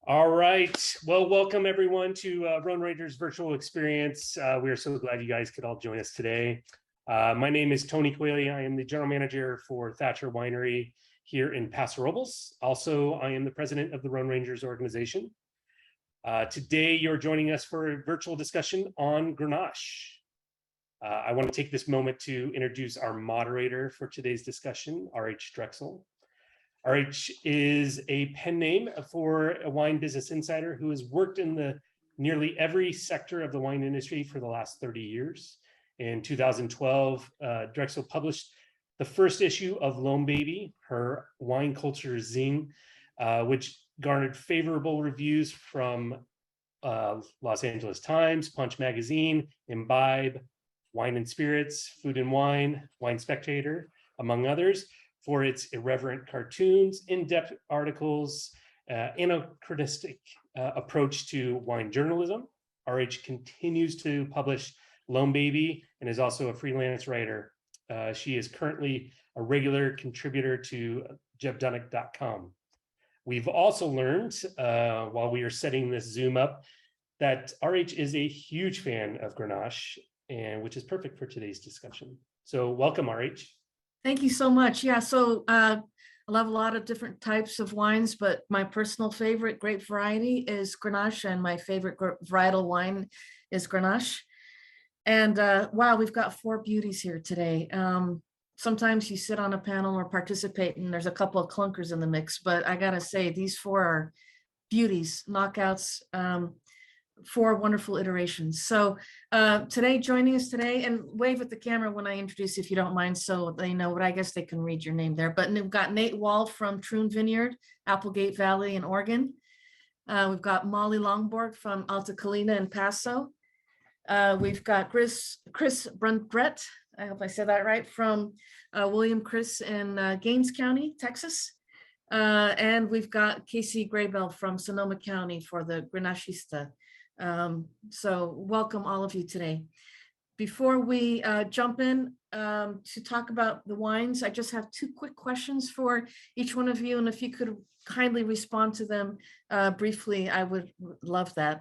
All right. Well, welcome everyone to Rhone Ranger's virtual experience. We are so glad you guys could all join us today. My name is Tony Quayle. I am the general manager for Thatcher Winery here in Paso, Robles. Also, I am the president of the Rhone Rangers organization. Today, you're joining us for a virtual discussion on Grenache. I want to take this moment to introduce our moderator for today's discussion, R.H. Drexel. RH is a pen name for a wine business insider who has worked in the nearly every sector of the wine industry for the last 30 years. In 2012, Drexel published the first issue of Lone Baby, her wine culture zine, which garnered favorable reviews from Los Angeles Times, Punch Magazine, Imbibe, Wine and Spirits, Food and Wine, Wine Spectator, among others, for its irreverent cartoons, in-depth articles, anachronistic approach to wine journalism. RH continues to publish Lone Baby and is also a freelance writer. She is currently a regular contributor to jebdunick.com. We've also learned while we are setting this Zoom up that RH is a huge fan of Grenache, and which is perfect for today's discussion. So welcome, RH. Thank you so much. Yeah, so I love a lot of different types of wines, but my personal favorite grape variety is Grenache, and my favorite varietal wine is Grenache. And wow, we've got four beauties here today. Sometimes you sit on a panel or participate and there's a couple of clunkers in the mix, but I gotta say, these four are beauties, knockouts, four wonderful iterations. So today, joining us today, and wave at the camera when I introduce if you don't mind, so they know, but I guess they can read your name there. But we've got Nate Wall from Troon Vineyard, Applegate Valley in Oregon. We've got Molly Lonborg from Alta, Colina in Paso. We've got Chris Brundrett, I hope I said that right, from William Chris in Gaines County, Texas. And we've got Casey Graybehl from Sonoma County for the Grenachista. So welcome all of you today. Before we jump in to talk about the wines, I just have two quick questions for each one of you, and if you could kindly respond to them briefly, I would love that.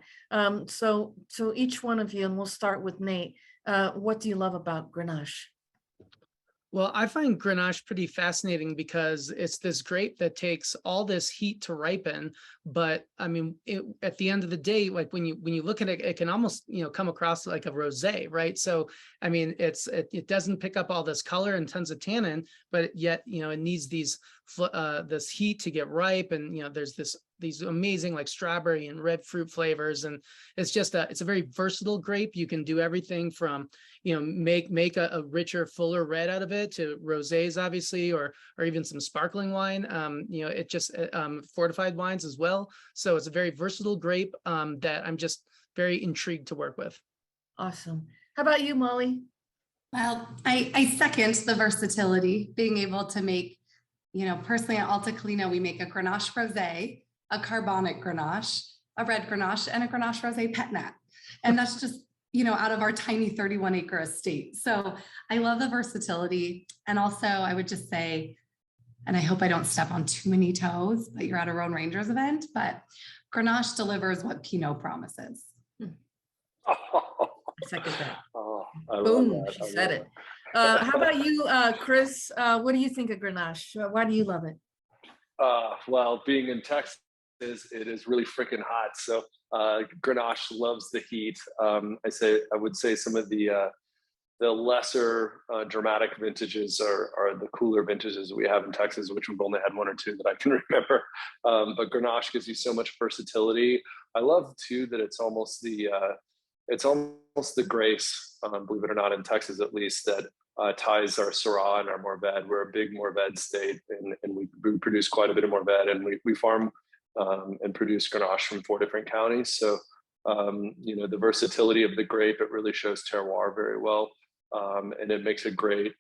So each one of you, and we'll start with Nate, what do you love about Grenache? Well, I find Grenache pretty fascinating because it's this grape that takes all this heat to ripen, but I mean, at the end of the day, like when you look at it, it can almost come across like a rosé, right? So I mean, it doesn't pick up all this color and tons of tannin, but yet it needs this heat to get ripe, and there's these amazing like strawberry and red fruit flavors, and it's a very versatile grape. You can do everything from make a richer, fuller red out of it to rosés, obviously, or even some sparkling wine. It just fortified wines as well. So it's a very versatile grape that I'm just very intrigued to work with. Awesome. How about you, Molly? Well, I second the versatility, being able to make, personally at Alta Colina, we make a Grenache rosé, a Carbonic Grenache, a red Grenache, and a Grenache rosé pet nat. And that's just out of our tiny 31-acre estate. So I love the versatility. And also I would just say, and I hope I don't step on too many toes, but you're at a Rhone Rangers event, but Grenache delivers what Pinot promises. I second that. Oh, boom, she said it. How about you, Chris? What do you think of Grenache? Why do you love it? Well, being in Texas, it is really freaking hot. So Grenache loves the heat. I would say some of the lesser dramatic vintages are the cooler vintages we have in Texas, which we've only had one or two that I can remember. But Grenache gives you so much versatility. I love too that it's almost the grace, believe it or not, in Texas at least, that ties our Syrah and our Mourvedre. We're a big Mourvedre state, and we produce quite a bit of Mourvedre, and we farm and produce Grenache from 4 different counties. So, the versatility of the grape, it really shows terroir very well. And it makes a great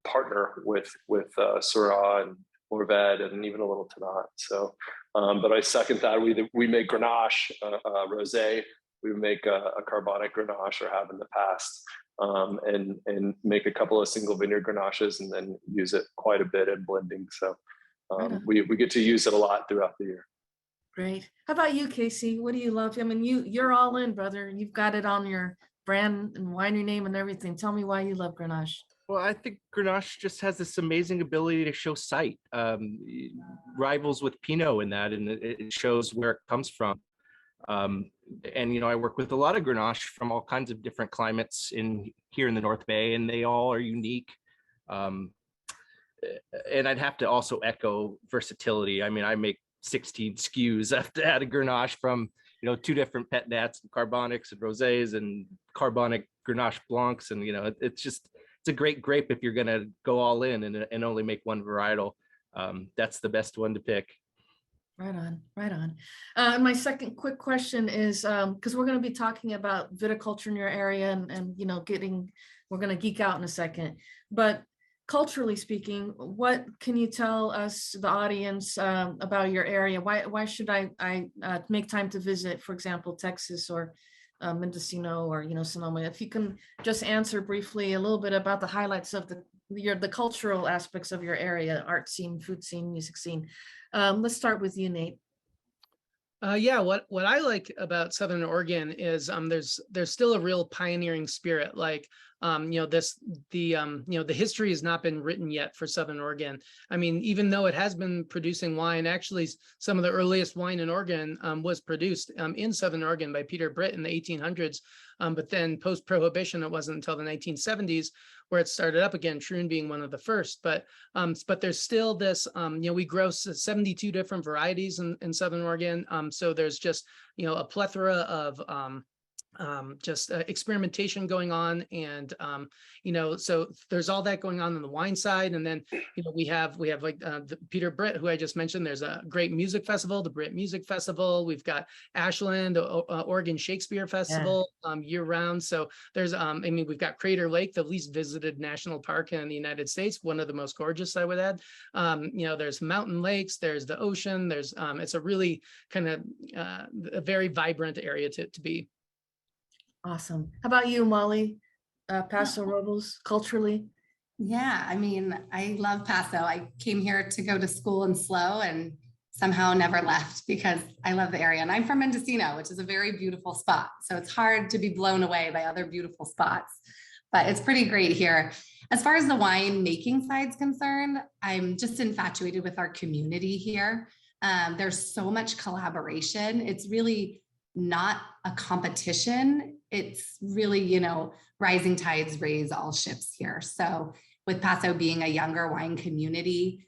partner with Syrah and Mourvedre, and even a little Tannat. So, but I second that. We make Grenache rosé. We make a Carbonic Grenache, or have in the past, and make a couple of single vineyard Grenaches, and then use it quite a bit in blending. So we get to use it a lot throughout the year. Great. How about you, Casey? What do you love? I mean, you're all in, brother. You've got it on your brand and winery name and everything. Tell me why you love Grenache. Well, I think Grenache just has this amazing ability to show sight. Rivals with Pinot in that, and it shows where it comes from. And I work with a lot of Grenache from all kinds of different climates here in the North Bay, and they all are unique. And I'd have to also echo versatility. I mean, I make 16 SKUs after add a Grenache from 2 different pet nats, and Carbonics and Rosés and Carbonic Grenache Blancs, and it's a great grape if you're gonna go all in and only make one varietal. That's the best one to pick. Right on, right on. My second quick question is, because we're going to be talking about viticulture in your area and we're going to geek out in a second, but culturally speaking, what can you tell us, the audience, about your area? Why should I make time to visit, for example, Texas or Mendocino or Sonoma? If you can just answer briefly a little bit about the highlights of the cultural aspects of your area, art scene, food scene, music scene. Let's start with you, Nate. Yeah, what I like about Southern Oregon is there's still a real pioneering spirit. Like the history has not been written yet for Southern Oregon. I mean, even though it has been producing wine, actually some of the earliest wine in Oregon was produced in Southern Oregon by Peter Britt in the 1800s. But then post-prohibition, it wasn't until the 1970s where it started up again, Troon being one of the first. But there's still this, we grow 72 different varieties in Southern Oregon. So there's just, a plethora of experimentation going on, and so there's all that going on the wine side. And then we have like the Peter Britt, who I just mentioned. There's a great music festival, the Britt Music Festival. We've got Ashland, Oregon Shakespeare Festival, year round. So there's we've got Crater Lake, the least visited national park in the United States, one of the most gorgeous, I would add. There's mountain lakes, there's the ocean, there's it's a really kind of a very vibrant area to be. Awesome. How about you, Molly? Paso Robles, culturally? Yeah, I mean, I love Paso. I came here to go to school in SLO and somehow never left because I love the area. And I'm from Mendocino, which is a very beautiful spot. So it's hard to be blown away by other beautiful spots, but it's pretty great here. As far as the wine making side's concerned, I'm just infatuated with our community here. There's so much collaboration. It's really not a competition. It's really, rising tides raise all ships here. So with Paso being a younger wine community,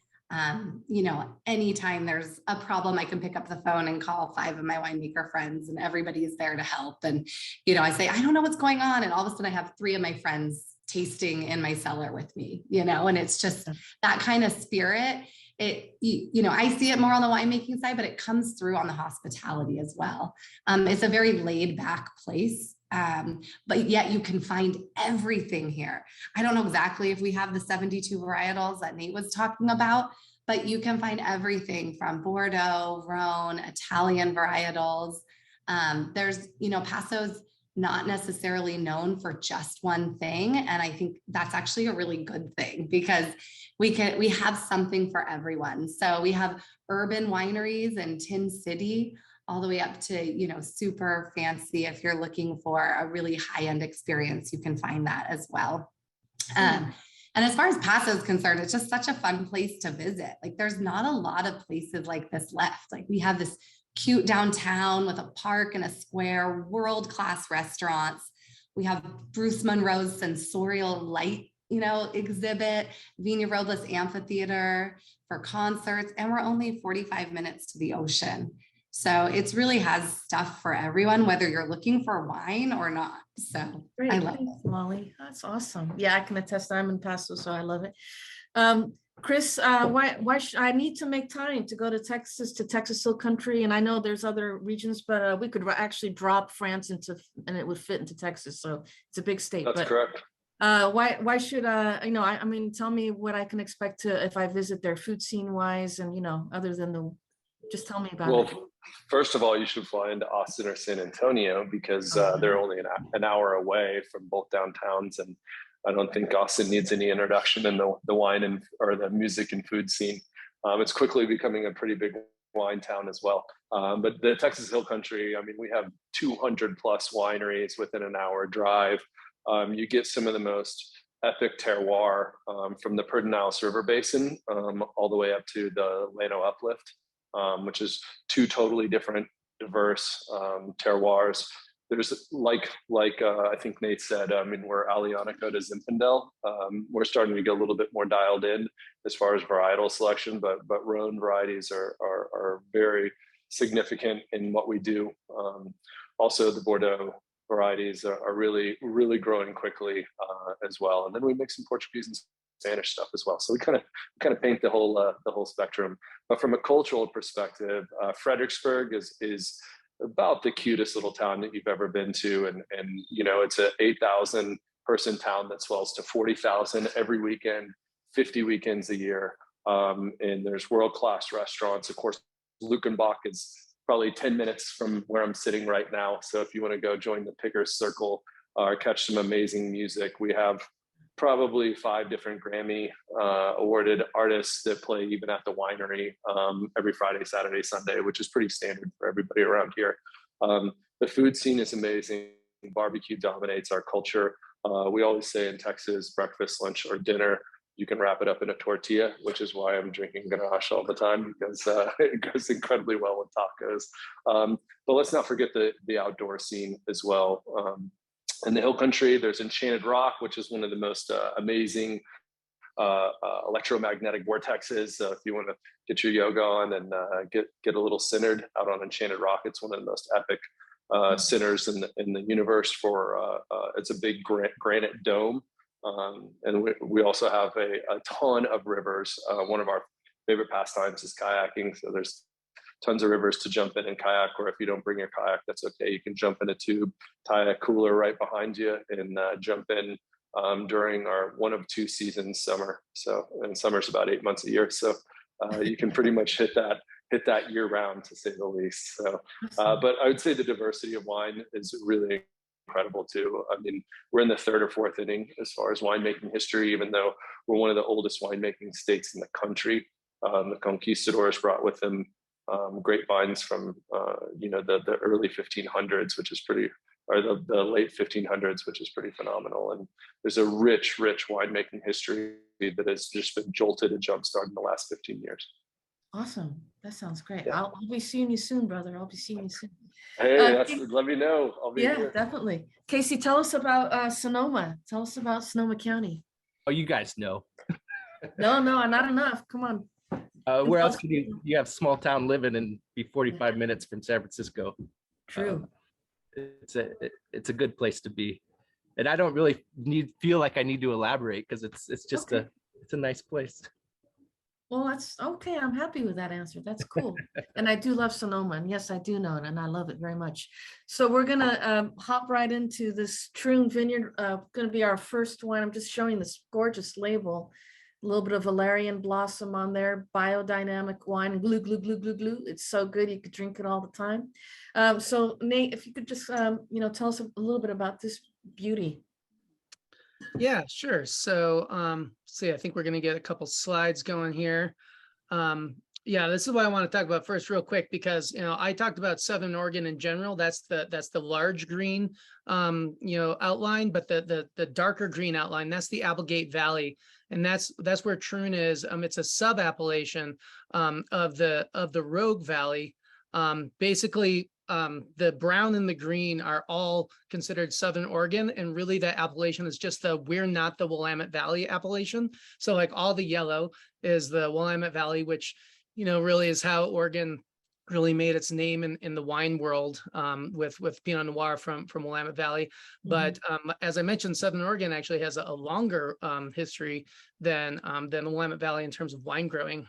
anytime there's a problem, I can pick up the phone and call 5 of my winemaker friends, and everybody is there to help. And, I say, I don't know what's going on. And all of a sudden I have 3 of my friends tasting in my cellar with me, and it's just that kind of spirit. I see it more on the winemaking side, but it comes through on the hospitality as well. It's a very laid back place, but yet you can find everything here. I don't know exactly if we have the 72 varietals that Nate was talking about, but you can find everything from Bordeaux, Rhone, Italian varietals. There's, Paso's not necessarily known for just one thing. And I think that's actually a really good thing because we have something for everyone. So we have urban wineries in Tin City, all the way up to, super fancy. If you're looking for a really high-end experience, you can find that as well. And as far as Paso is concerned, it's just such a fun place to visit. Like there's not a lot of places like this left. Like we have this cute downtown with a park and a square, world-class restaurants. We have Bruce Monroe's sensorial light, exhibit, Vineyard Robles Amphitheater for concerts, and we're only 45 minutes to the ocean. So it really has stuff for everyone, whether you're looking for wine or not. So Great. I love it. Molly. That's awesome. Yeah, I can attest. I'm in Paso, so I love it. Chris, why should I need to make time to go to Texas Hill Country? And I know there's other regions, but we could actually drop France and it would fit into Texas. So it's a big state. That's correct. Why should tell me what I can expect if I visit their food scene wise, and other than just tell me about it. First of all, you should fly into Austin or San Antonio because they're only an hour away from both downtowns, and I don't think Austin needs any introduction in the wine or the music and food scene. It's quickly becoming a pretty big wine town as well. But the Texas Hill Country, I mean, we have 200 plus wineries within an hour drive. You get some of the most epic terroir from the Pedernales River Basin all the way up to the Llano Uplift, which is two totally different, diverse terroirs. There's like I think Nate said, I mean, we're Alianico to Zinfandel. We're starting to get a little bit more dialed in as far as varietal selection, but Rhone varieties are very significant in what we do. Also, the Bordeaux varieties are really growing quickly as well. And then we mix some Portuguese and Spanish stuff as well. So we kind of paint the whole spectrum. But from a cultural perspective, Fredericksburg is about the cutest little town that you've ever been to, and you know, it's a 8,000 person town that swells to 40,000 every weekend, 50 weekends a year. And there's world-class restaurants. Of course, Luckenbach is probably 10 minutes from where I'm sitting right now. So if you want to go join the Pickers Circle or catch some amazing music, we have probably 5 different Grammy awarded artists that play even at the winery every Friday, Saturday, Sunday, which is pretty standard for everybody around here. The food scene is amazing. Barbecue dominates our culture. We always say in Texas, breakfast, lunch, or dinner, you can wrap it up in a tortilla, which is why I'm drinking Grenache all the time, because it goes incredibly well with tacos. But let's not forget the outdoor scene as well. In the Hill Country, there's Enchanted Rock, which is one of the most amazing electromagnetic vortexes. If you want to get your yoga on and get a little centered out on Enchanted Rock, it's one of the most epic centers in the universe. For it's a big granite dome, and we also have a ton of rivers. One of our favorite pastimes is kayaking, so there's tons of rivers to jump in and kayak, or if you don't bring your kayak, that's okay. You can jump in a tube, tie a cooler right behind you, and jump in during our one of 2 seasons, summer. So, and summer's about 8 months a year. So you can pretty much hit that year round, to say the least. So, but I would say the diversity of wine is really incredible too. I mean, we're in the 3rd or 4th inning as far as winemaking history, even though we're one of the oldest winemaking states in the country. The conquistadors brought with them grapevines from the early 1500s, which is pretty, or the late 1500s, which is pretty phenomenal. And there's a rich winemaking history that has just been jolted and jump-started in the last 15 years. Awesome. That sounds great. Yeah. I'll be seeing you soon, brother. I'll be seeing you soon. Hey, let me know. I'll be yeah, here. definitely. Casey, tell us about Sonoma. Tell us about Sonoma County. Oh, you guys know. No, not enough. Come on. Where else can you have small town living and be 45 minutes from San Francisco? True. It's a good place to be, and I don't really feel like I need to elaborate, because it's just Okay. it's a nice place. Well, that's okay. I'm happy with that answer. That's cool. And I do love Sonoma, and yes, I do know it, and I love it very much. So we're gonna hop right into this Troon Vineyard. Gonna be our first wine. I'm just showing this gorgeous label. A little bit of valerian blossom on there, biodynamic wine, glue. It's so good, you could drink it all the time. So Nate, if you could just tell us a little bit about this beauty. Yeah, sure. So see, I think we're going to get a couple slides going here. Yeah, this is what I want to talk about first real quick, because I talked about Southern Oregon in general. That's the large green outline, but the darker green outline, that's the Applegate Valley, and that's where Troon is. It's a sub-appellation of the Rogue Valley. Basically, the brown and the green are all considered Southern Oregon, and really that appellation is just we're not the Willamette Valley appellation. So like all the yellow is the Willamette Valley, which really is how Oregon really made its name in the wine world, with Pinot Noir from Willamette Valley. But as I mentioned, Southern Oregon actually has a longer history than the Willamette Valley in terms of wine growing.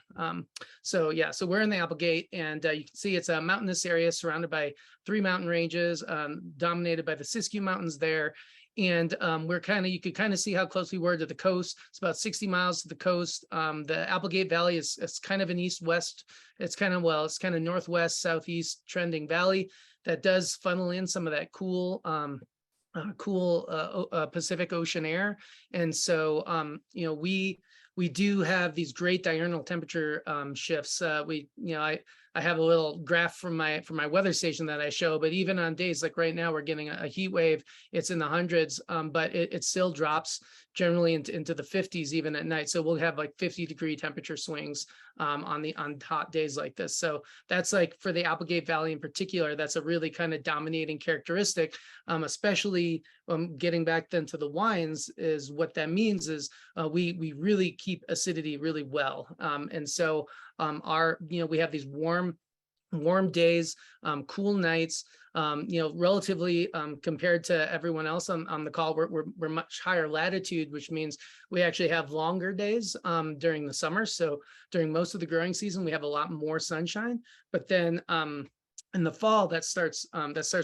So we're in the Applegate, and you can see it's a mountainous area surrounded by 3 mountain ranges, dominated by the Siskiyou Mountains there. And you could kind of see how close we were to the coast. It's about 60 miles to the coast. The Applegate Valley is kind of an east-west. It's kind of northwest, southeast trending valley that does funnel in some of that cool Pacific Ocean air. And so, we do have these great diurnal temperature shifts. I I have a little graph from my weather station that I show, but even on days like right now, we're getting a heat wave, it's in the hundreds, but it still drops generally into the 50s even at night. So we'll have like 50-degree temperature swings on hot days like this. So that's like for the Applegate Valley in particular, that's a really kind of dominating characteristic, especially getting back then to the wines, is what that means is we really keep acidity really well. And so we have these warm days, cool nights, relatively compared to everyone else on the call, we're much higher latitude, which means we actually have longer days during the summer. So during most of the growing season, we have a lot more sunshine, but then in the fall that starts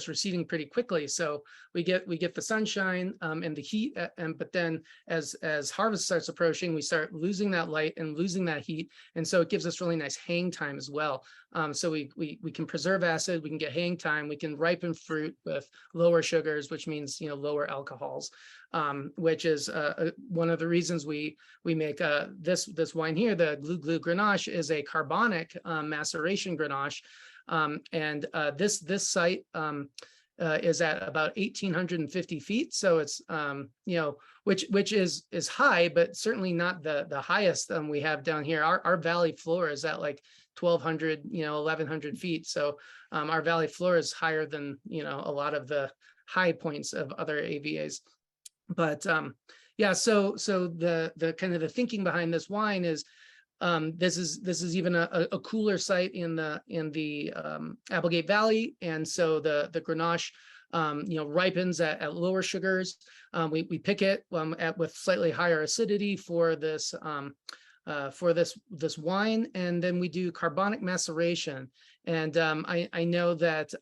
receding pretty quickly. So we get the sunshine and the heat, but then as harvest starts approaching, we start losing that light and losing that heat, and so it gives us really nice hang time as well. So we can preserve acid, we can get hang time, we can ripen fruit with lower sugars, which means lower alcohols, which is one of the reasons we make this wine here. The Glou Grenache is a carbonic maceration Grenache. And this site is at about 1,850 feet. So it's, which is high, but certainly not the highest we have down here. Our valley floor is at like 1,200, 1,100 feet. So our valley floor is higher than, a lot of the high points of other AVAs. But yeah, so the kind of the thinking behind this wine is, this is even a cooler site in the Applegate Valley, and so the Grenache ripens at lower sugars. We pick it with slightly higher acidity for this wine, and then we do carbonic maceration. And I know that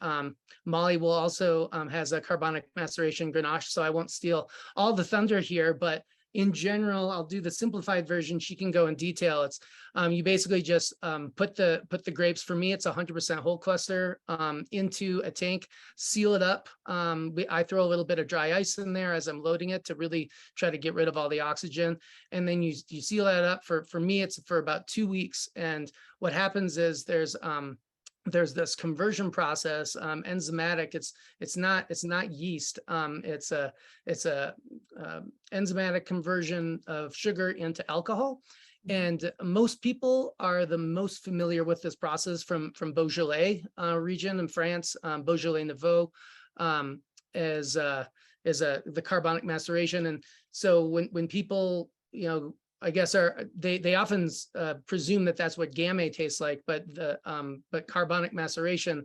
Molly will also has a carbonic maceration Grenache, so I won't steal all the thunder here, but in general, I'll do the simplified version. She can go in detail. It's you basically just put the grapes. For me, it's 100% whole cluster into a tank, seal it up. I throw a little bit of dry ice in there as I'm loading it to really try to get rid of all the oxygen. And then you seal that up. For me, it's for about 2 weeks. And what happens is there's this conversion process, enzymatic. It's not yeast. It's a enzymatic conversion of sugar into alcohol. And most people are the most familiar with this process from Beaujolais region in France. Beaujolais-Nouveau is the carbonic maceration. And so when people, I guess they often presume that that's what Gamay tastes like, but carbonic maceration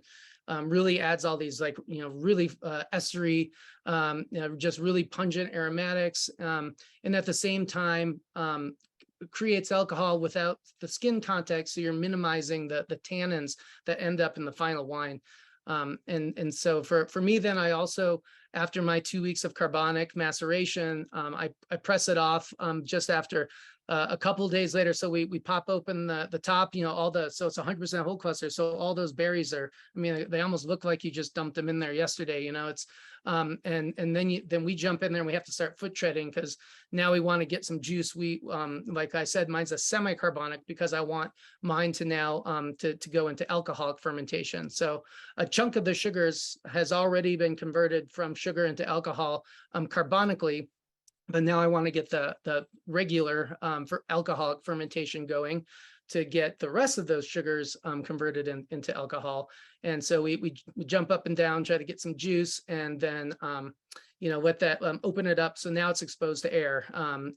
really adds all these really estery, just really pungent aromatics, and at the same time creates alcohol without the skin contact, so you're minimizing the tannins that end up in the final wine. And so for me, then I also, after my 2 weeks of carbonic maceration, I press it off just after a couple of days later. So we pop open the top, so it's 100% whole cluster. So all those berries are, they almost look like you just dumped them in there yesterday. It's and then we jump in there and we have to start foot treading, because now we want to get some juice. We like I said, mine's a semi-carbonic because I want mine to now to go into alcoholic fermentation. So a chunk of the sugars has already been converted from sugar into alcohol carbonically. But now I want to get the regular for alcoholic fermentation going to get the rest of those sugars converted into alcohol. And so we jump up and down, try to get some juice, and then let that open it up. So now it's exposed to air,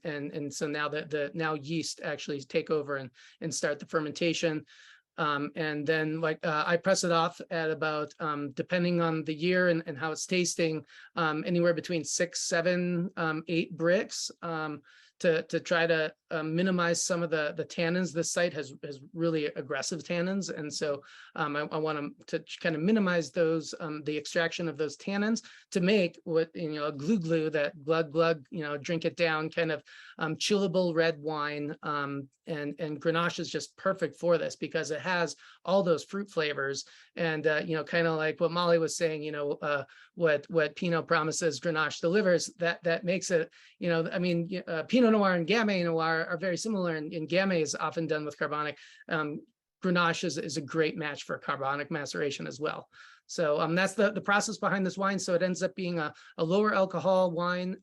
and so now now yeast actually take over and start the fermentation. And then I press it off at about, depending on the year and how it's tasting, anywhere between 6, 7, 8 bricks to try to minimize some of the tannins. This site has really aggressive tannins. And so I want to kind of minimize those, the extraction of those tannins to make what, a glue, that glug, drink it down kind of chillable red wine. And Grenache is just perfect for this because it has all those fruit flavors. And, kind of like what Molly was saying, what Pinot promises Grenache delivers, that makes it, Pinot Noir and Gamay Noir are very similar, and Gamay is often done with carbonic. Grenache is a great match for carbonic maceration as well. So that's the process behind this wine. So it ends up being a lower alcohol wine.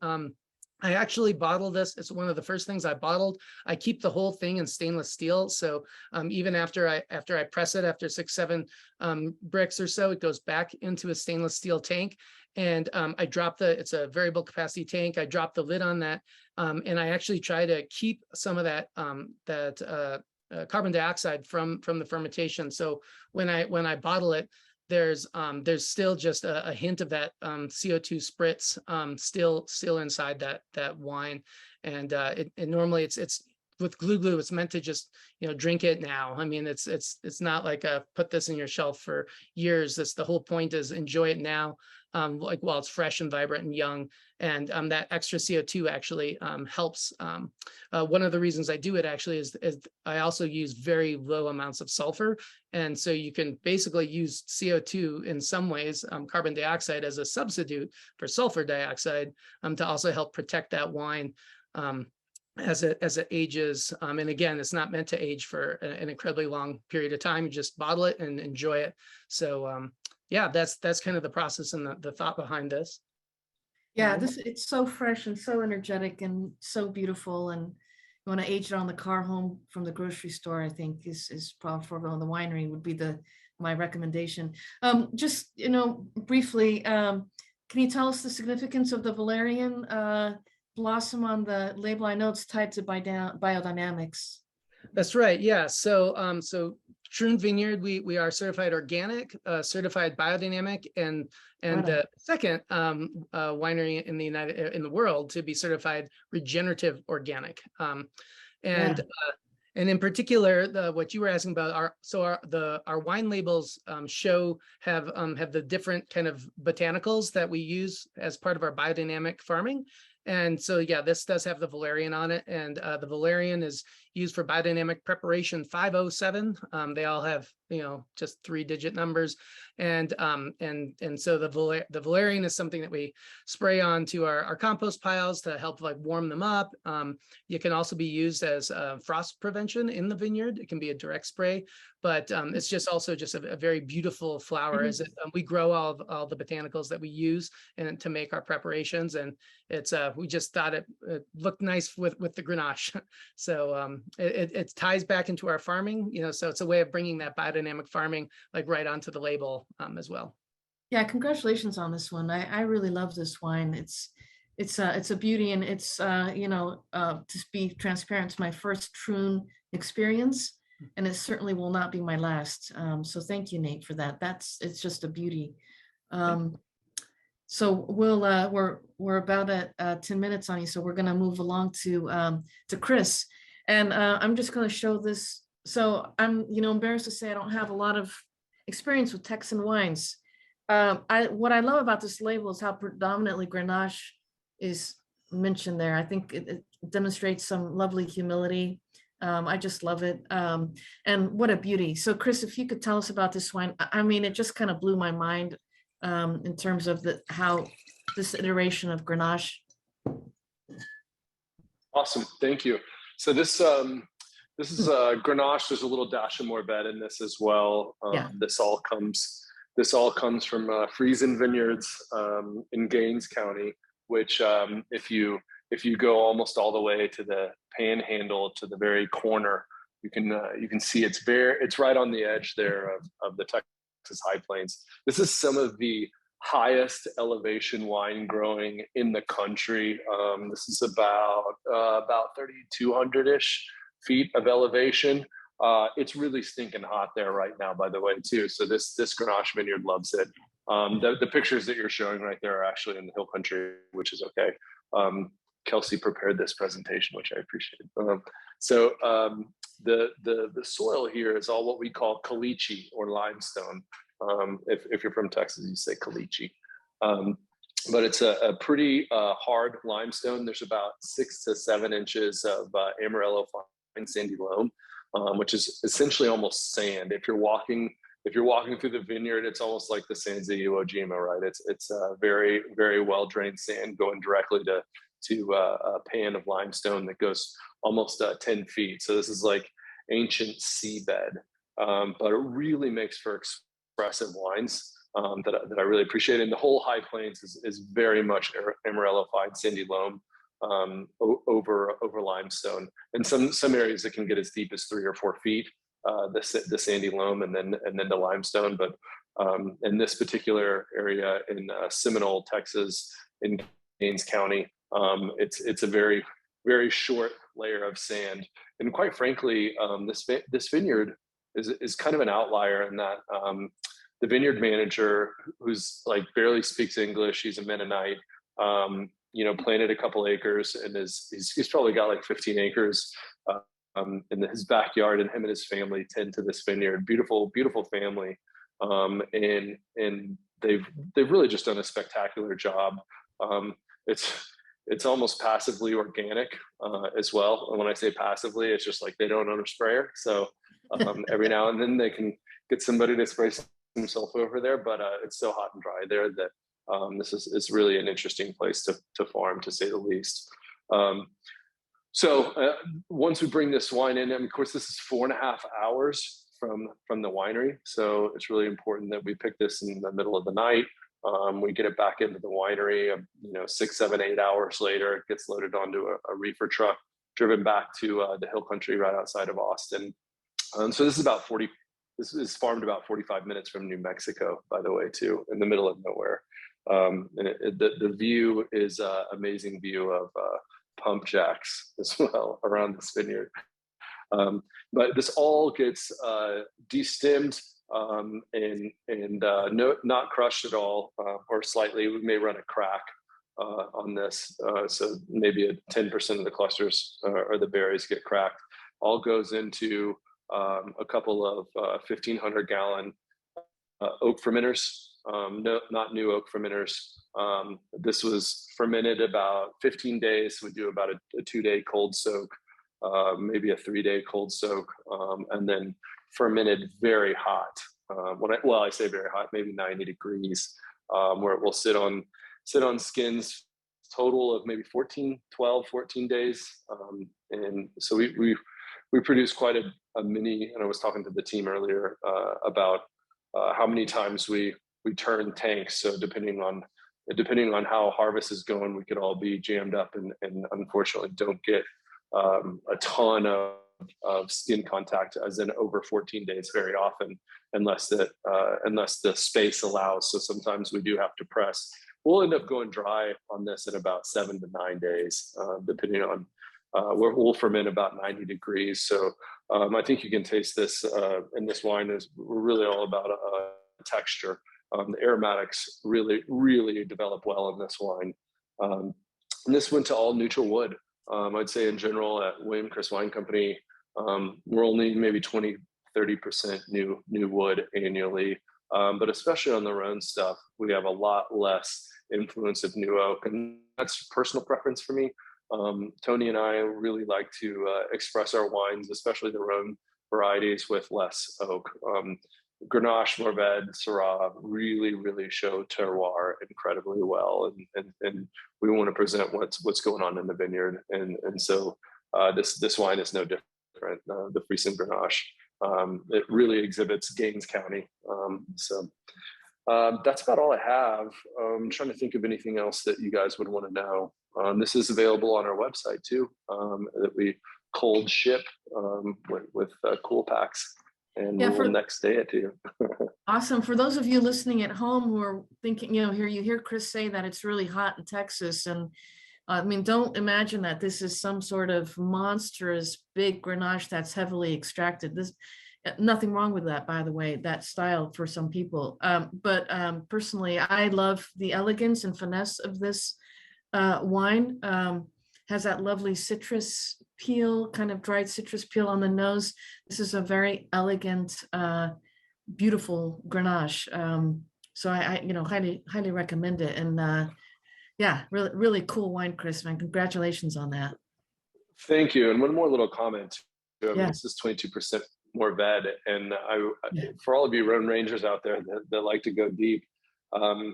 I actually bottle this. It's one of the first things I bottled. I keep the whole thing in stainless steel. So even after I press it, after 6-7 bricks or so, it goes back into a stainless steel tank. And I drop it's a variable capacity tank. I drop the lid on that. And I actually try to keep some of that carbon dioxide from the fermentation. So when I bottle it, there's still just a hint of that CO2 spritz still inside that wine, and normally it's with Glou, it's meant to just drink it now. I mean, it's not like put this in your shelf for years. That's the whole point, is enjoy it now, like while it's fresh and vibrant and young. And that extra CO2 actually helps. One of the reasons I do it actually is I also use very low amounts of sulfur. And so you can basically use CO2 in some ways, carbon dioxide, as a substitute for sulfur dioxide, to also help protect that wine as it ages. And again, it's not meant to age for an incredibly long period of time. You just bottle it and enjoy it. So yeah, that's kind of the process and the thought behind this. Yeah, it's so fresh and so energetic and so beautiful. And you want to age it on the car home from the grocery store, I think is probably for the winery would be my recommendation. Just briefly, can you tell us the significance of the valerian blossom on the label? I know it's tied to biodynamics. That's right. Yeah. So Troon Vineyard, we are certified organic, certified biodynamic, and the second winery in the world to be certified regenerative organic. And in particular, what you were asking about, our wine labels have the different kind of botanicals that we use as part of our biodynamic farming. And so, yeah, this does have the valerian on it, and the valerian is used for biodynamic preparation 507. They all have, just 3-digit numbers, and so the valerian is something that we spray onto our compost piles to help warm them up. It can also be used as frost prevention in the vineyard. It can be a direct spray, but it's just a very beautiful flower. As we grow all the botanicals that we use and to make our preparations, and it's we just thought it looked nice with the Grenache. So it ties back into our farming, so it's a way of bringing that biodynamic farming right onto the label as well. Yeah, congratulations on this one. I really love this wine. It's a beauty, and it's to be transparent, it's my first Troon experience, and it certainly will not be my last. So thank you, Nate, for that. It's just a beauty. So we're about at 10 minutes on you, so we're going to move along to Chris, and I'm just going to show this. So I'm embarrassed to say I don't have a lot of experience with Texan wines. What I love about this label is how predominantly Grenache is mentioned there. I think it demonstrates some lovely humility. I just love it. And what a beauty. So Chris, if you could tell us about this wine. I mean, it just kind of blew my mind in terms of how this iteration of Grenache. Awesome, thank you. So this is Grenache. There's a little dash of Morbet in this as well. This all comes from Friesen Vineyards in Gaines County, which if you go almost all the way to the Panhandle, to the very corner, you can see it's right on the edge there of the Texas High Plains. This is some of the highest elevation wine growing in the country. This is about 3,200-ish feet of elevation. It's really stinking hot there right now, by the way, too. So this Grenache vineyard loves it. The pictures that you're showing right there are actually in the hill country, which is okay. Kelsey prepared this presentation, which I appreciate. The soil here is all what we call caliche, or limestone. If you're from Texas, you say caliche. But it's a pretty hard limestone. There's about 6 to 7 inches of Amarillo fine sandy loam, which is essentially almost sand. If you're walking through the vineyard, it's almost like the sands of Iwo Jima, right? It's a very, very well drained sand going directly to a pan of limestone that goes almost 10 feet. So this is like ancient seabed. but it really makes for expressive wines that I really appreciate. And the whole High Plains is very much Amarillo-fied sandy loam over limestone. And some areas it can get as deep as 3 or 4 feet, the sandy loam, and then the limestone. But in this particular area in Seminole, Texas, in Gaines County, it's a very, very short layer of sand. And quite frankly, this vineyard is kind of an outlier in that the vineyard manager, who's like barely speaks English, he's a Mennonite, planted a couple acres, and he's probably got like 15 acres in his backyard, and him and his family tend to this vineyard. Beautiful, beautiful family, and they've really just done a spectacular job. It's almost passively organic as well. And when I say passively, it's just like they don't own a sprayer, so every now and then they can get somebody to spray himself over there, but it's so hot and dry there that this is really an interesting place to farm, to say the least. So once we bring this wine in, and of course this is 4.5 hours from the winery, so it's really important that we pick this in the middle of the night. We get it back into the winery, 6, 7, 8 hours later. It gets loaded onto a reefer truck, driven back to the hill country right outside of Austin. So this is farmed about 45 minutes from New Mexico, by the way, too, in the middle of nowhere. And the view is an amazing view of pump jacks as well around this vineyard. But this all gets destemmed and not crushed at all, or slightly. We may run a crack on this, so maybe 10% of the clusters or the berries get cracked. All goes into a couple of 1,500-gallon oak fermenters. No, not new oak fermenters. This was fermented about 15 days. We do about a 2-day cold soak, maybe a 3-day cold soak, and then fermented very hot. I say very hot, maybe 90 degrees, where it will sit on skins, total of maybe 14 days. And so we produce quite a mini, and I was talking to the team earlier about how many times we turn tanks. So depending on how harvest is going, we could all be jammed up and unfortunately don't get a ton of skin contact as in over 14 days very often, unless the space allows. So sometimes we do have to press. We'll end up going dry on this in about 7 to 9 days, depending on we'll ferment about 90 degrees. So I think you can taste this in this wine. We're really all about texture. The aromatics really, really develop well in this wine. And this went to all neutral wood. I'd say in general at William Chris Wine Company, we're only maybe 20-30% new wood annually. But especially on the Rhone stuff, we have a lot less influence of new oak, and that's personal preference for me. Tony and I really like to express our wines, especially the Rhone varieties, with less oak. Grenache, Mourvedre, Syrah really, really show terroir incredibly well, and we want to present what's going on in the vineyard, and so this wine is no different. The Friesen Grenache, it really exhibits Gaines County. So that's about all I have. I'm trying to think of anything else that you guys would want to know. This is available on our website too, that we cold ship with cool packs. And we'll next day it to you. Awesome. For those of you listening at home who are thinking, you hear Chris say that it's really hot in Texas. And I mean, don't imagine that this is some sort of monstrous big Grenache that's heavily extracted. Nothing wrong with that, by the way, that style for some people. But personally, I love the elegance and finesse of this wine. Has that lovely citrus peel, kind of dried citrus peel on the nose. This is a very elegant, beautiful Grenache. So I highly recommend it. And yeah, really, really cool wine, Chris, man. Congratulations on that. Thank you. And one more little comment. This is 22% Mourvedre. And for all of you Rhone Rangers out there that like to go deep, I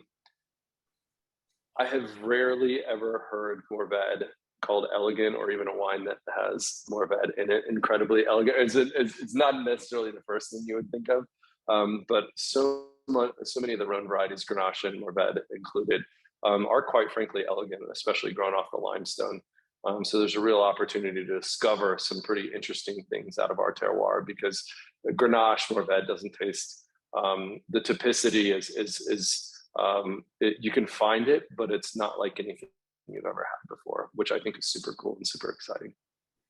have rarely ever heard Mourvedre called elegant, or even a wine that has Mourvedre in it. Incredibly elegant. It's not necessarily the first thing you would think of, but so many of the Rhone varieties, Grenache and Mourvedre included, are quite frankly elegant, especially grown off the limestone. So there's a real opportunity to discover some pretty interesting things out of our terroir, because Grenache, Mourvedre doesn't taste, the typicity you can find it, but it's not like anything you've ever had before, which I think is super cool and super exciting.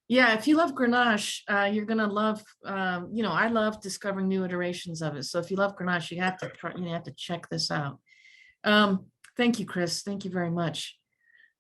Yeah, if you love Grenache, you're gonna love. I love discovering new iterations of it. So if you love Grenache, you have to try. You have to check this out. Thank you, Chris. Thank you very much.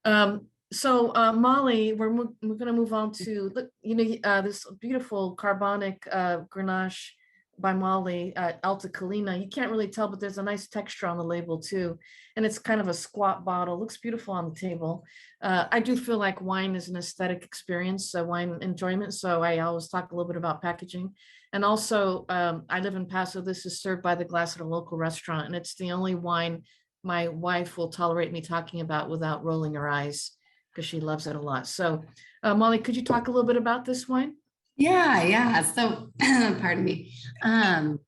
So Molly, we're going to move on to this beautiful carbonic Grenache by Molly at Alta Colina. You can't really tell, but there's a nice texture on the label too, and it's kind of a squat bottle. Looks beautiful on the table. I do feel like wine is an aesthetic experience, wine enjoyment. So I always talk a little bit about packaging, and also I live in Paso. This is served by the glass at a local restaurant, and it's the only wine my wife will tolerate me talking about without rolling her eyes, because she loves it a lot. So Molly, could you talk a little bit about this wine? Yeah. So, pardon me. So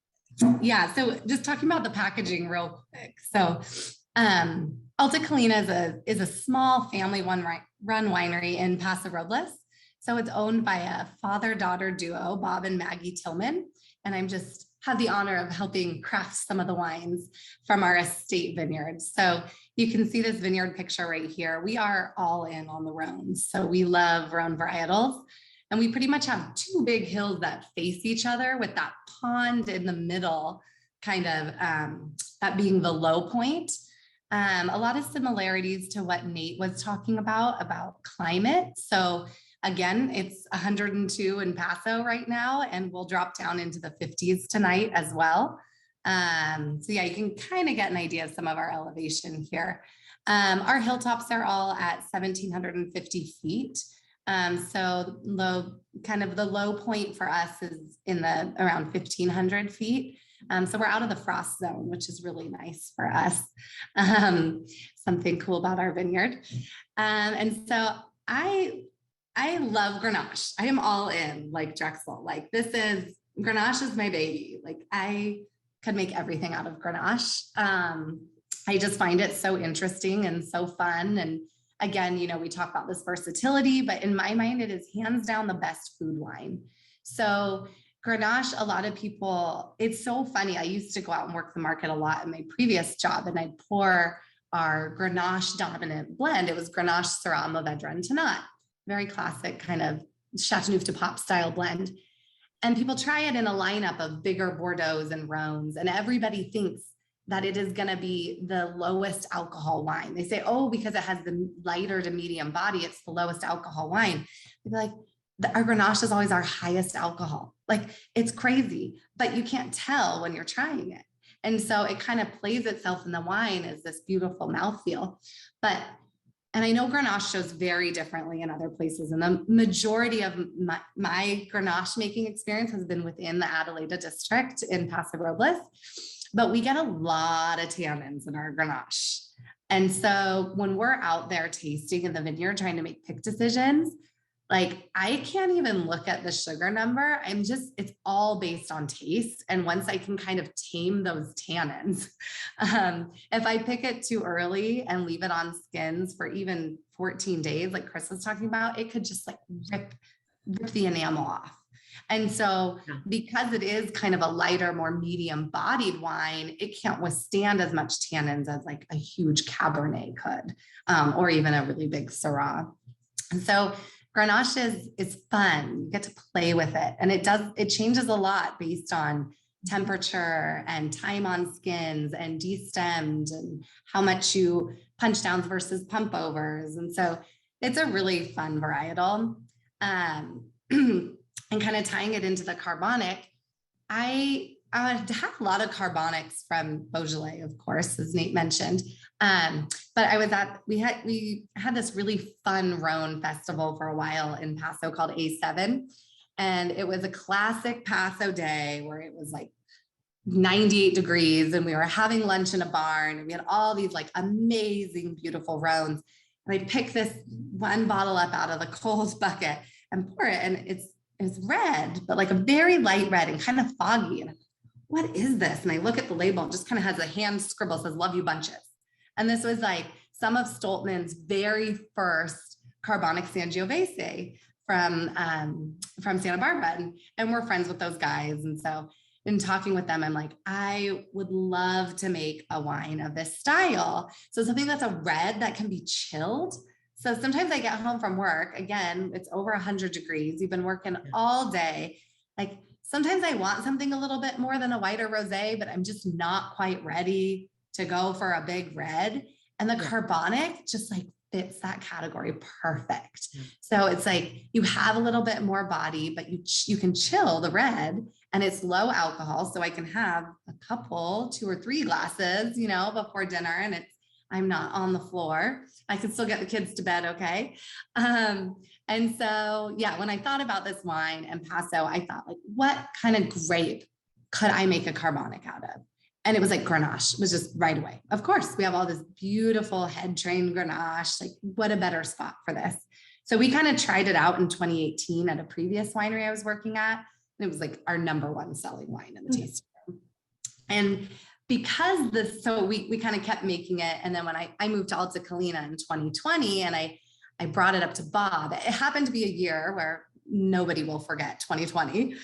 just talking about the packaging real quick. So, Alta Colina is a small family run winery in Paso Robles. So it's owned by a father-daughter duo, Bob and Maggie Tillman. And I'm just had the honor of helping craft some of the wines from our estate vineyards. So you can see this vineyard picture right here. We are all in on the Rhone. So we love Rhone varietals. And we pretty much have two big hills that face each other, with that pond in the middle, kind of that being the low point. A lot of similarities to what Nate was talking about climate. So again, it's 102 in Paso right now, and we'll drop down into the 50s tonight as well. So yeah, you can kind of get an idea of some of our elevation here. Our hilltops are all at 1,750 feet. So the low point for us is in the around 1,500 feet. So we're out of the frost zone, which is really nice for us. Something cool about our vineyard. And so I love Grenache. I am all in, like Drexel. Like Grenache is my baby. Like I could make everything out of Grenache. I just find it so interesting and so fun. And again, we talk about this versatility, but in my mind, it is hands down the best food wine. So Grenache, a lot of people, it's so funny. I used to go out and work the market a lot in my previous job, and I'd pour our Grenache dominant blend. It was Grenache, Syrah, Mourvedre, and Tannat. Very classic kind of Chateauneuf du Pape style blend. And people try it in a lineup of bigger Bordeaux's and Rhones, and everybody thinks that it is going to be the lowest alcohol wine. They say, oh, because it has the lighter to medium body, it's the lowest alcohol wine. They'd be like, our Grenache is always our highest alcohol. Like, it's crazy, but you can't tell when you're trying it. And so it kind of plays itself in the wine as this beautiful mouthfeel. And I know Grenache shows very differently in other places. And the majority of my Grenache making experience has been within the Adelaida district in Paso Robles. But we get a lot of tannins in our Grenache. And so when we're out there tasting in the vineyard, trying to make pick decisions, like I can't even look at the sugar number. It's all based on taste. And once I can kind of tame those tannins, if I pick it too early and leave it on skins for even 14 days, like Chris was talking about, it could just like rip the enamel off. And so because it is kind of a lighter, more medium bodied wine, it can't withstand as much tannins as like a huge Cabernet could, or even a really big Syrah. And so Grenache is fun. You get to play with it. And it changes a lot based on temperature and time on skins and destemmed and how much you punch downs versus pump overs. And so it's a really fun varietal. And kind of tying it into the carbonic, I have a lot of carbonics from Beaujolais, of course, as Nate mentioned. But we had this really fun Rhone festival for a while in Paso called A7. And it was a classic Paso day where it was like 98 degrees and we were having lunch in a barn and we had all these like amazing, beautiful Rhones. And I pick this one bottle up out of the cold bucket and pour it. And it's red, but like a very light red and kind of foggy. And what is this? And I look at the label, it just kind of has a hand scribble, says love you bunches. And this was like some of Stoltman's very first Carbonic Sangiovese from Santa Barbara. And we're friends with those guys. And so in talking with them, I'm like, I would love to make a wine of this style. So something that's a red that can be chilled. So sometimes I get home from work, again, it's over 100 degrees. You've been working all day. Like sometimes I want something a little bit more than a white or rosé, but I'm just not quite ready to go for a big red. And the Carbonic just like fits that category perfect. So it's like you have a little bit more body, but you can chill the red, and it's low alcohol. So I can have a couple, 2 or 3 glasses, you know, before dinner, and I'm not on the floor. I can still get the kids to bed. Okay. And so, yeah, when I thought about this wine and Paso, I thought like, what kind of grape could I make a Carbonic out of? And it was like Grenache was just right away. Of course, we have all this beautiful head trained Grenache. Like, what a better spot for this. So we kind of tried it out in 2018 at a previous winery I was working at. And it was like our #1 selling wine in the tasting room. And because so we kind of kept making it. And then when I moved to Alta Colina in 2020 and I brought it up to Bob, it happened to be a year where nobody will forget 2020.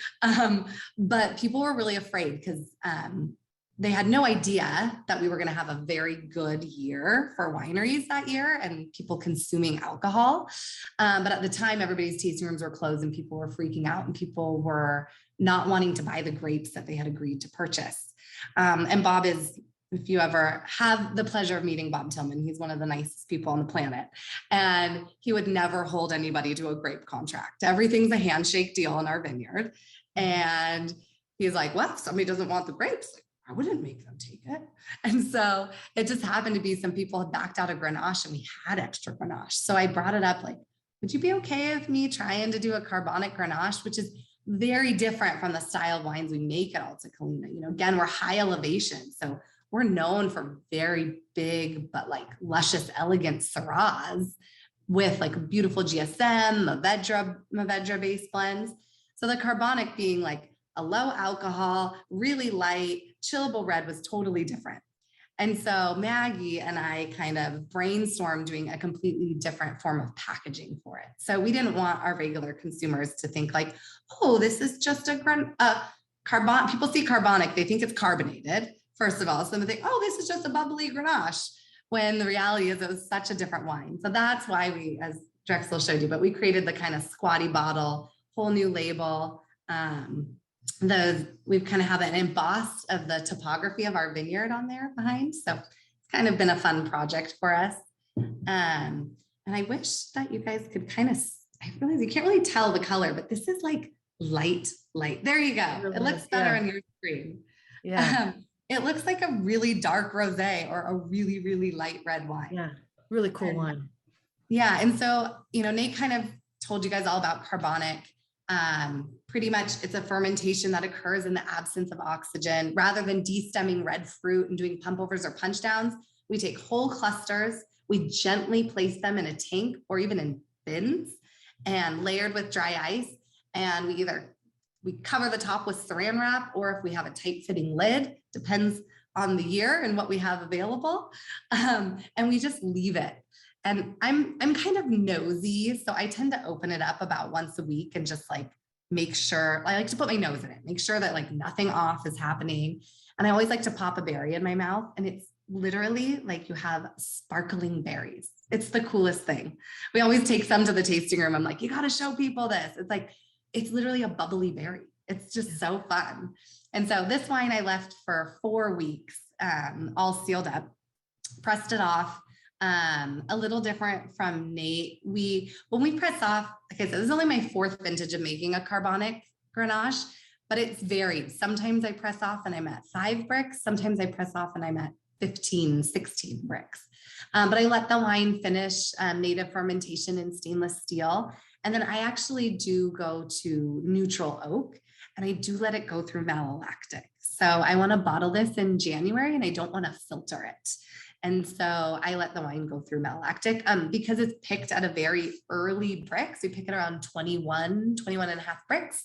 But people were really afraid because they had no idea that we were going to have a very good year for wineries that year and people consuming alcohol. But at the time, everybody's tasting rooms were closed and people were freaking out and people were not wanting to buy the grapes that they had agreed to purchase. And Bob is, if you ever have the pleasure of meeting Bob Tillman, he's one of the nicest people on the planet. And he would never hold anybody to a grape contract. Everything's a handshake deal in our vineyard. And he's like, well, if somebody doesn't want the grapes, I wouldn't make them take it. And so it just happened to be some people had backed out of Grenache and we had extra Grenache. So I brought it up like, would you be okay with me trying to do a Carbonic Grenache, which is very different from the style of wines we make at Alta Colina. You know, again, we're high elevation. So we're known for very big, but like luscious, elegant Syrahs with like a beautiful GSM, Mourvedre based blends. So the Carbonic being like a low alcohol, really light, chillable red was totally different. And so Maggie and I kind of brainstormed doing a completely different form of packaging for it. So we didn't want our regular consumers to think like, oh, this is just a carbon. People see Carbonic, they think it's carbonated, first of all. So they think, oh, this is just a bubbly Grenache, when the reality is it was such a different wine. So that's why we, as Drexel showed you, but we created the kind of squatty bottle, whole new label. We kind of have an embossed of the topography of our vineyard on there behind. So it's kind of been a fun project for us. And I wish that you guys could kind of, I realize you can't really tell the color, but this is like light. There you go. It looks better on your screen. Yeah. It looks like a really dark rosé or a really, really light red wine. Yeah. Really cool wine. Yeah. And so, you know, Nate kind of told you guys all about Carbonic. Pretty much it's a fermentation that occurs in the absence of oxygen. Rather than destemming red fruit and doing pump overs or punch downs, we take whole clusters, we gently place them in a tank or even in bins and layered with dry ice. And we cover the top with saran wrap, or if we have a tight fitting lid, depends on the year and what we have available. And we just leave it. And I'm kind of nosy, so I tend to open it up about once a week and just like make sure, I like to put my nose in it, make sure that like nothing off is happening. And I always like to pop a berry in my mouth, and it's literally like you have sparkling berries. It's the coolest thing. We always take some to the tasting room. I'm like, you got to show people this. It's like, it's literally a bubbly berry. It's just so fun. And so this wine I left for 4 weeks, all sealed up, pressed it off. A little different from Nate. When we press off, okay, so this is only my 4th vintage of making a Carbonic Grenache, but it's varied. Sometimes I press off and I'm at 5 bricks. Sometimes I press off and I'm at 15, 16 bricks. But I let the wine finish native fermentation in stainless steel. And then I actually do go to neutral oak, and I do let it go through malolactic. So I want to bottle this in January, and I don't want to filter it. And so I let the wine go through malolactic because it's picked at a very early brick. So we pick it around 21 and a half bricks.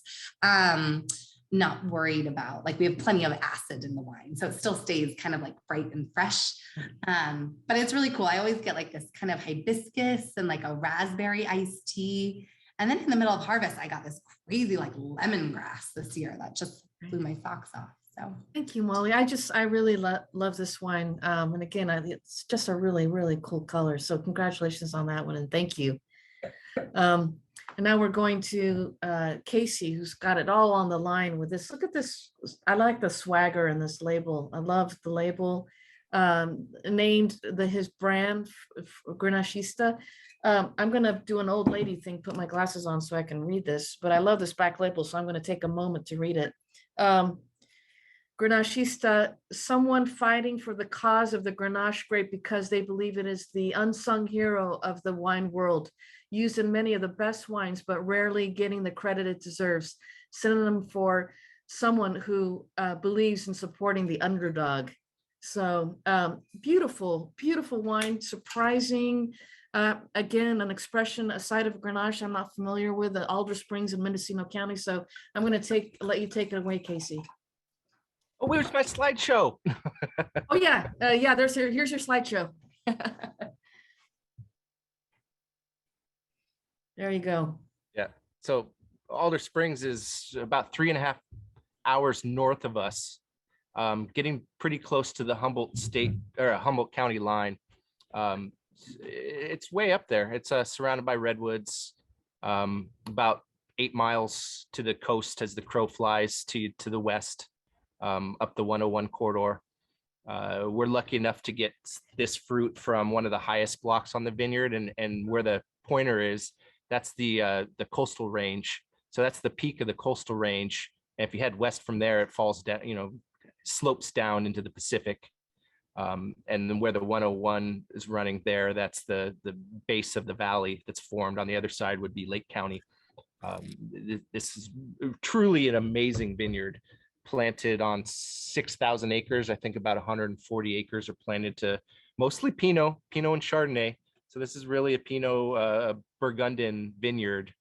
Not worried about, like, we have plenty of acid in the wine, so it still stays kind of like bright and fresh. But it's really cool. I always get like this kind of hibiscus and like a raspberry iced tea. And then in the middle of harvest, I got this crazy like lemongrass this year that just blew my socks off. So Thank you, Molly. I really love this wine. And again, it's just a really, really cool color. So congratulations on that one. And thank you. And now we're going to Casey, who's got it all on the line with this. Look at this. I like the swagger in this label. I love the label. Named his brand Grenachista. I'm going to do an old lady thing, put my glasses on so I can read this, but I love this back label, so I'm going to take a moment to read it. Grenachista, someone fighting for the cause of the Grenache grape because they believe it is the unsung hero of the wine world, used in many of the best wines, but rarely getting the credit it deserves. Synonym for someone who believes in supporting the underdog. So beautiful, beautiful wine, surprising. Again, an expression, a site of Grenache I'm not familiar with, the Alder Springs in Mendocino County. So I'm going to let you take it away, Casey. Oh, where's my slideshow? Oh yeah, yeah. Here's your slideshow. There you go. Yeah. So Alder Springs is about 3.5 hours north of us, getting pretty close to the Humboldt State or Humboldt County line. It's way up there. It's surrounded by redwoods, about 8 miles to the coast as the crow flies to the west, up the 101 corridor. We're lucky enough to get this fruit from one of the highest blocks on the vineyard, and where the pointer is, that's the coastal range. So that's the peak of the coastal range. And if you head west from there, it falls down, slopes down into the Pacific. And then where the 101 is running there, that's the base of the valley that's formed. On the other side would be Lake County. This is truly an amazing vineyard, planted on 6,000 acres. I think about 140 acres are planted to mostly Pinot and Chardonnay. So this is really a Pinot Burgundian vineyard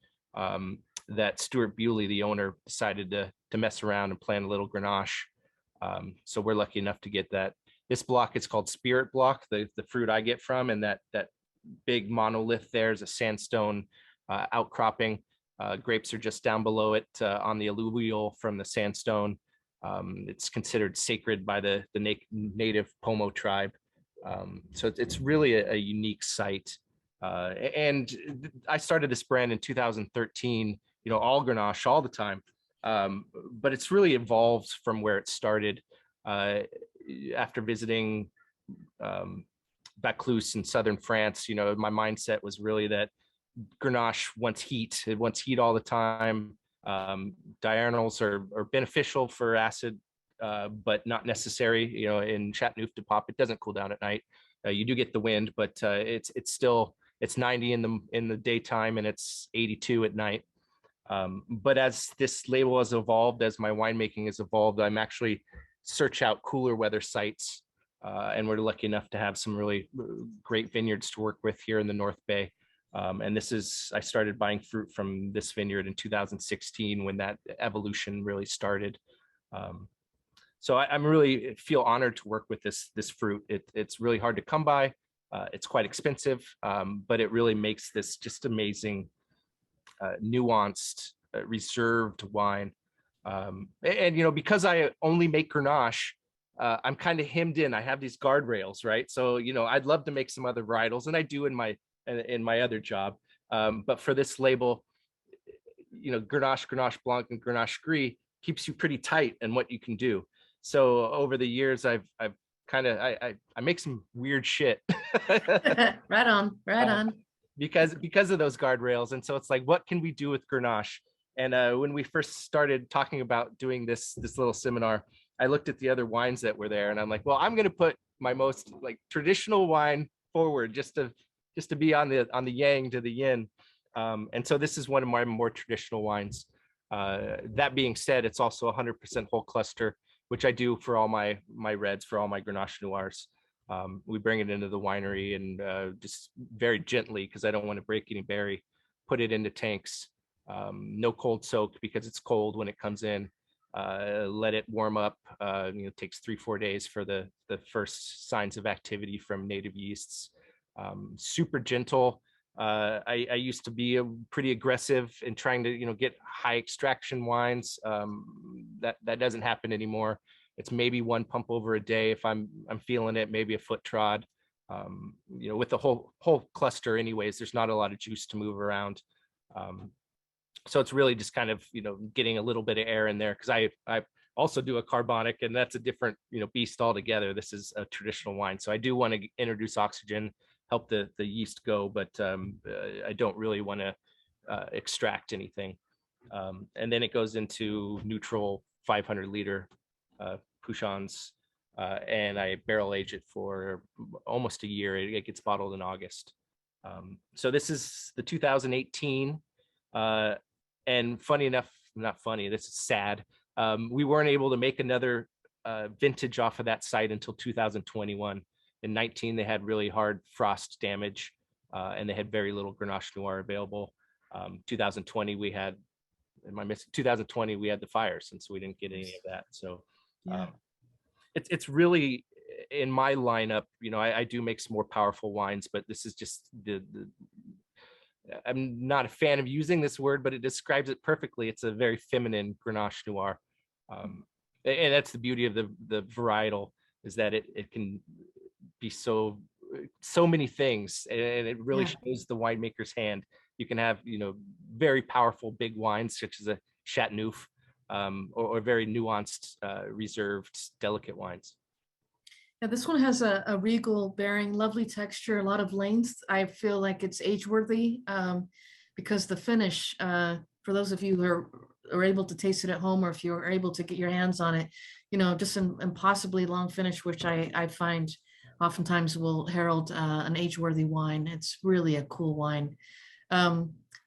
that Stuart Bewley, the owner, decided to mess around and plant a little Grenache. So we're lucky enough to get that. This block is called Spirit Block, the fruit I get from, and that big monolith there is a sandstone outcropping. Grapes are just down below it on the alluvial from the sandstone. It's considered sacred by the native Pomo tribe. So it's really a unique site. And I started this brand in 2013, all Grenache all the time. But it's really evolved from where it started. After visiting Vaucluse in southern France, my mindset was really that Grenache wants heat. It wants heat all the time. Diurnals are beneficial for acid, but not necessary. In Châteauneuf-du-Pape, it doesn't cool down at night. You do get the wind, but it's 90 in the daytime and it's 82 at night. But as this label has evolved, as my winemaking has evolved, I'm actually search out cooler weather sites, and we're lucky enough to have some really great vineyards to work with here in the North Bay. And I started buying fruit from this vineyard in 2016 when that evolution really started. So I'm really feel honored to work with this fruit. It's really hard to come by. It's quite expensive, but it really makes this just amazing, nuanced, reserved wine. And because I only make Grenache, I'm kind of hemmed in. I have these guardrails, right? So I'd love to make some other varietals, and I do in my other job. But for this label, Grenache, Grenache Blanc, and Grenache Gris keeps you pretty tight in what you can do. So over the years, I've kind of I make some weird shit. Right on. Because of those guardrails, and so it's like, what can we do with Grenache? And when we first started talking about doing this little seminar, I looked at the other wines that were there, and I'm like, well, I'm going to put my most traditional wine forward, just to be on the yang to the yin. And so this is one of my more traditional wines. That being said, it's also 100% whole cluster, which I do for all my reds, for all my Grenache Noirs. We bring it into the winery and just very gently, because I don't want to break any berry, put it into tanks. No cold soak because it's cold when it comes in. Let it warm up. It takes 3-4 days for the first signs of activity from native yeasts. Super gentle. I used to be pretty aggressive in trying to get high extraction wines. That doesn't happen anymore. It's maybe 1 pump over a day if I'm feeling it, maybe a foot trod. With the whole cluster anyways, there's not a lot of juice to move around. So it's really just kind of getting a little bit of air in there, because I also do a carbonic, and that's a different beast altogether. This is a traditional wine, so I do want to introduce oxygen, help the yeast go, but I don't really want to extract anything. And then it goes into neutral 500 liter Pouchons, and I barrel age it for almost a year. It gets bottled in August. So this is the 2018. And funny enough, not funny, this is sad. We weren't able to make another vintage off of that site until 2021. In 19, they had really hard frost damage, and they had very little Grenache Noir available. 2020, we had, 2020, we had the fires, and so we didn't get any of that. So it's really, in my lineup, I do make some more powerful wines, but this is just I'm not a fan of using this word, but it describes it perfectly. It's a very feminine Grenache Noir. And that's the beauty of the varietal, is that it can be so many things, and it really shows the winemaker's hand. You can have, very powerful big wines such as a Chateauneuf, or very nuanced, reserved, delicate wines. Yeah, this one has a regal bearing, lovely texture, a lot of length. I feel like it's age-worthy, because the finish, for those of you who are able to taste it at home, or if you're able to get your hands on it, just an impossibly long finish, which I find oftentimes will herald an age-worthy wine. It's really a cool wine.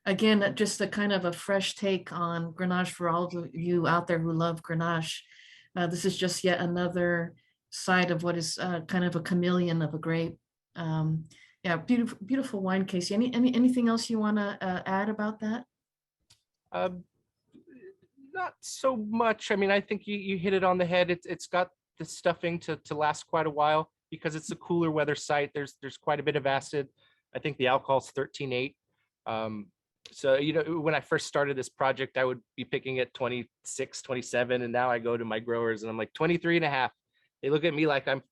Again, just a kind of a fresh take on Grenache for all of you out there who love Grenache. This is just yet another side of what is kind of a chameleon of a grape. Yeah, beautiful wine, Casey. Anything else you want to add about that? Not so much. I mean, I think you hit it on the head. It's got the stuffing to last quite a while, because it's a cooler weather site. There's quite a bit of acid. I think the alcohol's 13.8. So, when I first started this project, I would be picking at 26, 27, and now I go to my growers and I'm like 23.5. They look at me like I'm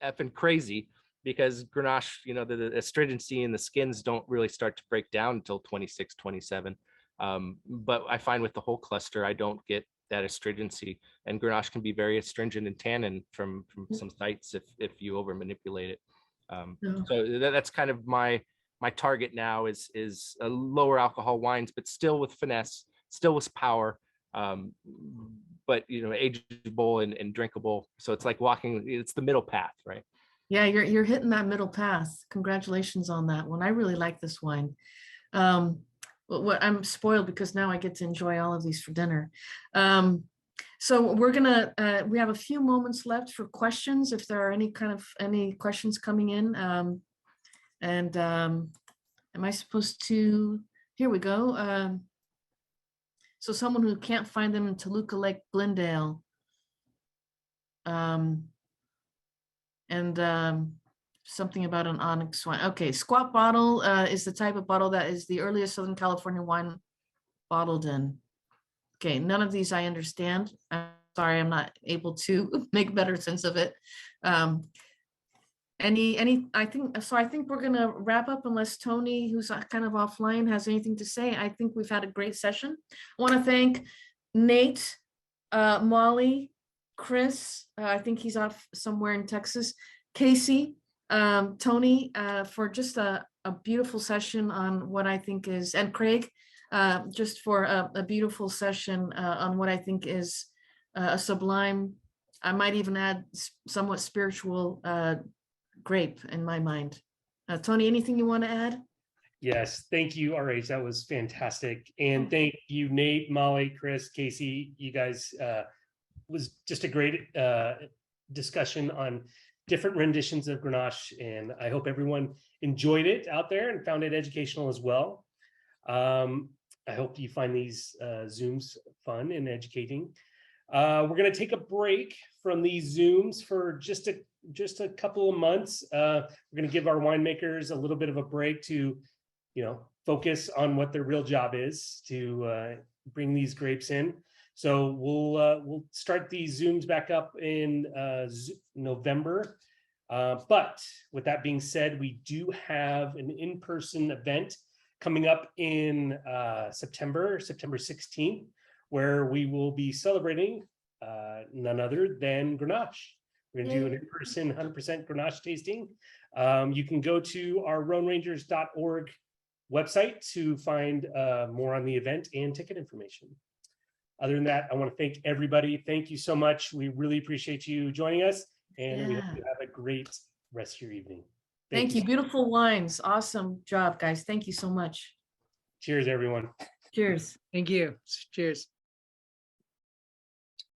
effing crazy, because Grenache, the astringency in the skins don't really start to break down until 26, 27. But I find with the whole cluster, I don't get that astringency, and Grenache can be very astringent in tannin from some sites if you over manipulate it. So that's kind of my target now is lower alcohol wines, but still with finesse, still with power. But ageable and drinkable. So it's like walking, it's the middle path, right? Yeah, you're hitting that middle path. Congratulations on that one. I really like this wine. What I'm spoiled because now I get to enjoy all of these for dinner. So we're gonna we have a few moments left for questions, if there are any questions coming in. Am I supposed to? Here we go. So someone who can't find them in Toluca Lake, Glendale. Something about an onyx wine. Okay, squat bottle is the type of bottle that is the earliest Southern California wine bottled in. Okay, none of these I understand. I'm sorry, I'm not able to make better sense of it. I think we're gonna wrap up, unless Tony, who's kind of offline, has anything to say. I think we've had a great session. I want to thank Nate, Molly, Chris, I think he's off somewhere in Texas, Casey, Tony, for just a beautiful session on what I think is, and Craig, just for a beautiful session on what I think is a sublime, I might even add somewhat spiritual grape in my mind. Tony, anything you want to add? Yes, thank you, RH. That was fantastic. And thank you, Nate, Molly, Chris, Casey. You guys was just a great discussion on different renditions of Grenache, and I hope everyone enjoyed it out there and found it educational as well. I hope you find these Zooms fun and educating. We're going to take a break from these Zooms for just a couple of months. We're going to give our winemakers a little bit of a break to, focus on what their real job is, to bring these grapes in. So we'll start these Zooms back up in November. But with that being said, we do have an in-person event coming up in September 16th, where we will be celebrating none other than Grenache. We're going to do an in-person 100% Grenache tasting. You can go to our RhoneRangers.org website to find more on the event and ticket information. Other than that, I want to thank everybody. Thank you so much. We really appreciate you joining us, and we hope you have a great rest of your evening. Thank you. Beautiful wines. Awesome job, guys. Thank you so much. Cheers, everyone. Cheers. Thank you. Cheers.